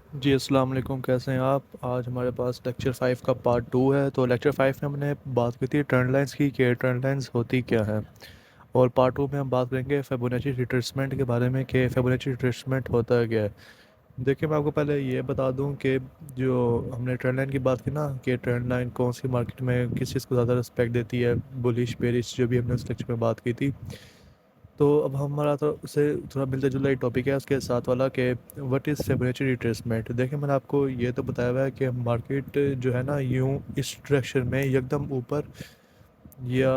जी अस्सलाम वालेकुम, कैसे हैं आप? आज हमारे पास लेक्चर 5 का पार्ट 2 है। तो लेक्चर 5 में हमने बात की थी ट्रेंड लाइंस की कि ट्रेंड लाइंस होती क्या है। और पार्ट 2 में हम बात करेंगे फिबोनाची रिट्रेसमेंट के बारे में कि फिबोनाची रिट्रेसमेंट होता क्या है। देखिए, मैं आपको पहले ये बता दूं कि जो हमने ट्रेंड लाइन की बात की ना कि ट्रेंड लाइन कौन सी मार्केट में किस चीज़ को ज़्यादा रिस्पेक्ट देती है, बुलिश बेरिश, जो भी हमने उस लेक्चर में बात की थी। तो अब हमारा तो उससे थोड़ा मिलता जुलता ही टॉपिक है उसके साथ वाला कि व्हाट इज़ फिबोनाची रिट्रेसमेंट। देखिए, मैंने आपको ये तो बताया हुआ है कि मार्केट जो है ना यूं इस डायरेक्शन में एकदम ऊपर या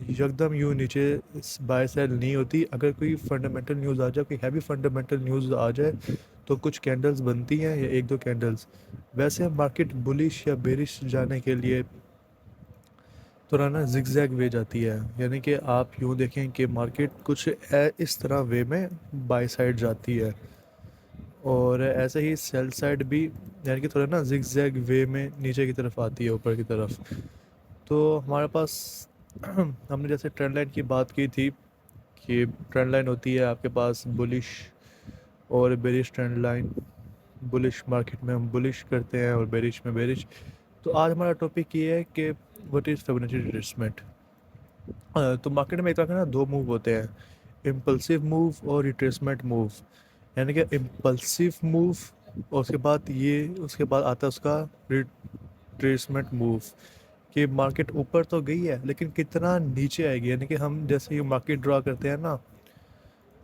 एकदम यूं नीचे बाय सेल नहीं होती। अगर कोई फंडामेंटल न्यूज़ आ जाए, कोई हैवी फंडामेंटल न्यूज़ आ जाए, तो कुछ कैंडल्स बनती हैं या एक दो कैंडल्स। वैसे मार्केट बुलिश या बेरिश जाने के लिए थोड़ा ना जिगजैग वे जाती है। यानी कि आप यूँ देखें कि मार्केट कुछ इस तरह वे में बाई साइड जाती है, और ऐसे ही सेल साइड भी यानी कि थोड़ा ना जिगजैग वे में नीचे की तरफ आती है, ऊपर की तरफ। तो हमारे पास हमने जैसे ट्रेंड लाइन की बात की थी कि ट्रेंड लाइन होती है आपके पास बुलिश और bearish trend line. Bullish market में हम बुलिश करते हैं और बेरिश में बेरिश। तो आज हमारा टॉपिक ये है कि व्हाट इज़ फिबोनाची रिट्रेसमेंट। तो मार्केट में एक तरह के ना दो मूव होते हैं, इम्पल्सिव मूव और रिट्रेसमेंट मूव। यानी कि इम्पल्सिव मूव, और उसके बाद आता है उसका रिट्रेसमेंट मूव। कि मार्केट ऊपर तो गई है लेकिन कितना नीचे आएगी। यानी कि हम जैसे ये मार्केट ड्रा करते हैं ना,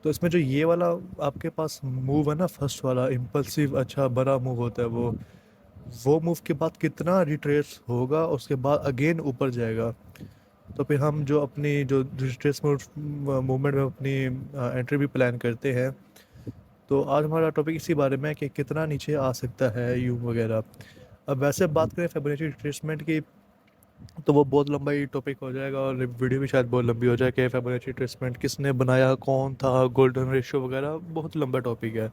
तो इसमें जो ये वाला आपके पास मूव है ना, फर्स्ट वाला इम्पल्सिव अच्छा बड़ा मूव होता है वो मूव के बाद कितना रिट्रेस होगा, उसके बाद अगेन ऊपर जाएगा। तो फिर हम जो अपनी जो स्ट्रेस मूवमेंट में अपनी एंट्री भी प्लान करते हैं। तो आज हमारा टॉपिक इसी बारे में है कि कितना नीचे आ सकता है यू वगैरह। अब वैसे बात करें फिबोनाची रिट्रेसमेंट की, तो वो बहुत लंबा ही टॉपिक हो जाएगा और वीडियो भी शायद बहुत लंबी हो जाए कि फिबोनाची रिट्रेसमेंट किसने बनाया, कौन था, गोल्डन रेशियो वगैरह, बहुत लंबा टॉपिक है।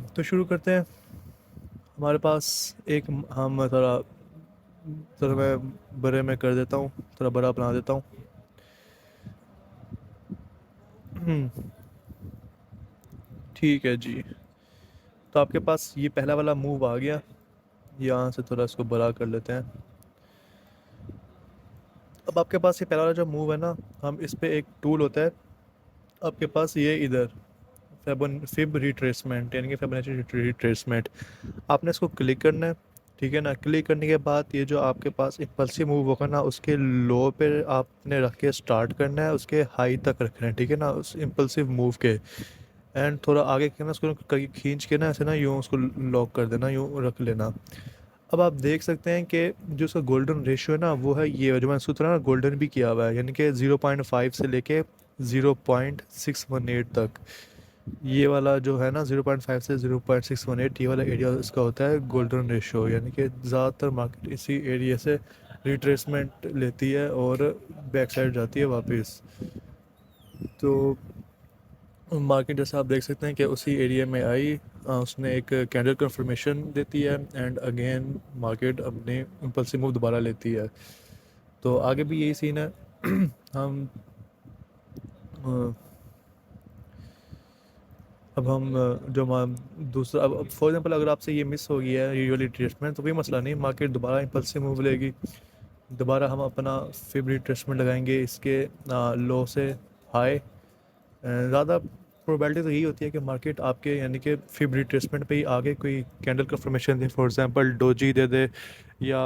तो शुरू करते हैं। हमारे पास एक हम थोड़ा थोड़ा मैं बड़े में कर देता हूँ, थोड़ा बड़ा बना देता हूँ। ठीक है जी। तो आपके पास ये पहला वाला मूव आ गया। यहाँ से थोड़ा इसको बड़ा कर लेते हैं। अब आपके पास ये पहला वाला जो मूव है ना, हम इस पे एक टूल होता है आपके पास, ये इधर फिब रिट्रेसमेंट, यानी कि फिबोनाची रिट्रेसमेंट। आपने इसको क्लिक करना है। ठीक है ना, क्लिक करने के बाद ये जो आपके पास इम्पल्सिव मूव होगा ना, उसके लो पे आपने रख के स्टार्ट करना है, उसके हाई तक रखना है। ठीक है ना, उस इम्पल्सिव मूव के एंड थोड़ा आगे के ना उसको खींच के ना ऐसे ना यूँ उसको लॉक कर देना, यूँ रख लेना। अब आप देख सकते हैं कि जो उसका गोल्डन रेशियो है ना, वो है ये जो मैंने सूत्र ना गोल्डन भी किया हुआ है, यानी कि 0.5 से लेके 0.618 तक। ये वाला जो है ना 0.5 से 0.618, ये वाला एरिया इसका होता है गोल्डन रेशियो। यानी कि ज़्यादातर मार्केट इसी एरिया से रिट्रेसमेंट लेती है और बैक साइड जाती है वापस। तो मार्केट जैसे आप देख सकते हैं कि उसी एरिया में आई, उसने एक कैंडल कंफर्मेशन देती है एंड अगेन मार्केट अपने इम्पल्सिव मूव दोबारा लेती है। तो आगे भी यही सीन है। हम अ, अब हम दूसरा, अब फॉर एग्जांपल अगर आपसे ये मिस हो गया है ये वाली ट्रीटमेंट, तो कोई मसला नहीं, मार्केट दोबारा इम्पल्सिव मूव लेगी। दोबारा हम अपना फिब रिट्रेसमेंट लगाएंगे इसके लो से हाई। ज़्यादा प्रोबेबिलिटी तो यही होती है कि मार्केट आपके यानी कि फिब रिट्रेसमेंट पे ही आगे कोई कैंडल का फॉर्मेशन दे, फॉर एग्जांपल डोजी दे दे, या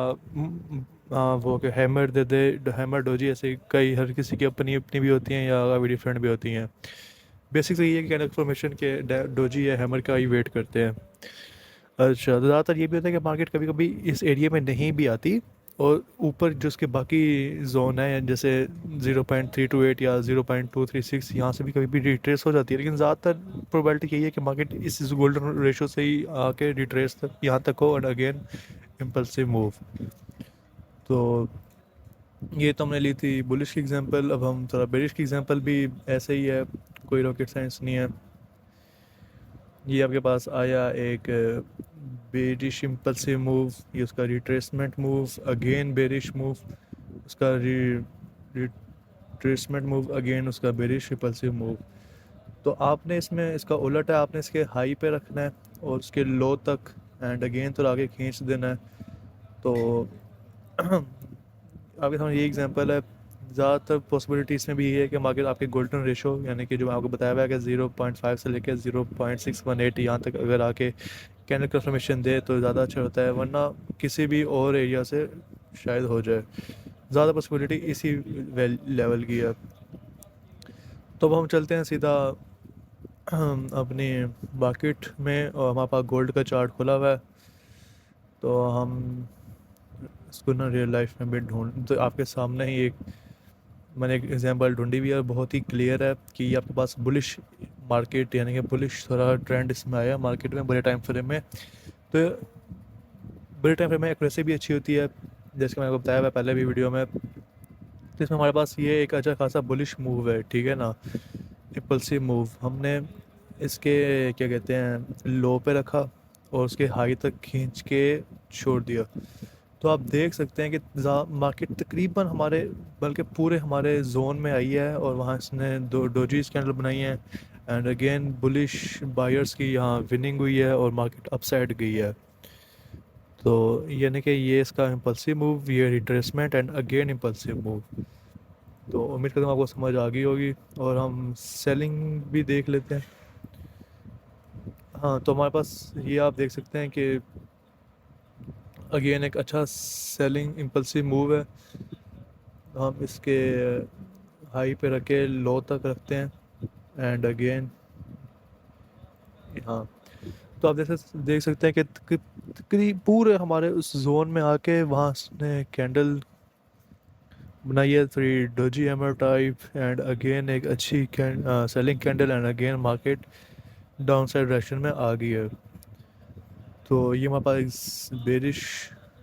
वो के हैमर दे दे। हैमर डोजी ऐसे कई हर किसी की अपनी अपनी भी होती हैं या भी डिफरेंट भी होती हैं। बेसिक तो ये है कि कैंडल फॉर्मेशन के डोजी या हैमर का ही वेट करते हैं। अच्छा, तो ज़्यादातर ये भी होता है कि मार्केट कभी कभी इस एरिया में नहीं भी आती, और ऊपर जो उसके बाकी जोन है जैसे 0.328 या 0.236, यहाँ से भी कभी भी रिट्रेस हो जाती है। लेकिन ज़्यादातर प्रोबेबिलिटी यही है कि मार्केट इस गोल्डन रेशो से ही आके रिट्रेस तक यहाँ तक हो और अगेन इम्पल्सिव मूव। तो ये तो हमने ली थी बुलिश की एग्जांपल। अब हम थोड़ा बेरिश की एग्जांपल भी ऐसे ही है, कोई रॉकेट साइंस नहीं है। ये आपके पास आया एक बेरिश इम्पल्सिव मूव, ये उसका retracement move, again bearish move, उसका रिट्रेसमेंट मूव, अगेन उसका बेरिश इम्पल्सिव मूव। तो आपने इसमें इसका उलट है, आपने इसके हाई पे रखना है और उसके लो तक एंड अगेन थोड़ा आगे खींच देना है। तो आपके सामने ये एग्जांपल है। ज़्यादातर पॉसिबिलिटीज़ में भी ये है कि मार्केट आपके गोल्डन रेशो यानी कि जो मैं आपको बताया हुआ है कि 0.5 से लेकर 0.618 यहाँ तक अगर आके कैंडल कंफर्मेशन दे तो ज़्यादा अच्छा होता है, वरना किसी भी और एरिया से शायद हो जाए। ज़्यादा पॉसिबिलिटी इसी लेवल की है। तो अब हम चलते हैं सीधा अपनी मार्केट में, और हमारे पास गोल्ड का चार्ट खुला हुआ है। तो हम इसको ना रियल लाइफ में भी ढूंढ, तो आपके सामने ही एक मैंने एक एग्जांपल ढूंढी हुई है, बहुत ही क्लियर है कि ये आपके पास बुलिश मार्केट यानी कि बुलिश थोड़ा ट्रेंड इसमें आया मार्केट में बड़े टाइम फ्रेम में। तो बड़े टाइम फ्रेम में एक्यूरेसी भी अच्छी होती है, जैसे कि मैंने आपको बताया हुआ है पहले भी वीडियो में। तो इसमें हमारे पास ये एक अच्छा खासा बुलिश मूव है, ठीक है ना, इम्पल्सिव मूव। हमने इसके क्या कहते हैं लो पे रखा और उसके हाई तक खींच के छोड़ दिया। तो आप देख सकते हैं कि मार्केट तकरीबन हमारे बल्कि पूरे हमारे जोन में आई है, और वहाँ इसने दो डोजीज कैंडल बनाई हैं एंड अगेन बुलिश बायर्स की यहाँ विनिंग हुई है और मार्केट अपसाइड गई है। तो यानी कि ये इसका इम्पल्सिव मूव, ये retracement and again impulsive move. तो उम्मीद करता हूँ आपको समझ आ गई होगी, और हम सेलिंग भी देख लेते हैं। हाँ, तो हमारे पास ये आप देख सकते हैं कि अगेन एक अच्छा सेलिंग इम्पल्सिव मूव है। हम इसके हाई पे रख के लो तक रखते हैं एंड अगेन हाँ। तो आप देख सकते हैं कि तकरीब पूरे हमारे उस जोन में आके वहाँ उसने कैंडल बनाई है, three doji hammer type and again एक अच्छी selling candle and again market down side direction में आ गई है। तो ये हमारे पास बेरिश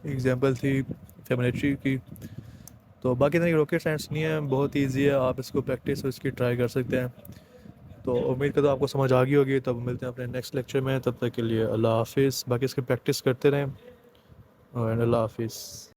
एग्जांपल थी फिबोनाची की। तो बाकी इतनी रॉकेट साइंस नहीं है, बहुत ईजी है, आप इसको प्रैक्टिस इसकी ट्राई कर सकते हैं। तो उम्मीद करता हूँ आपको समझ आ गई होगी। तब मिलते हैं अपने नेक्स्ट लेक्चर में, तब तक के लिए अल्लाह हाफिज़। बाकी इसकी प्रैक्टिस करते रहें और अल्लाह हाफिज़।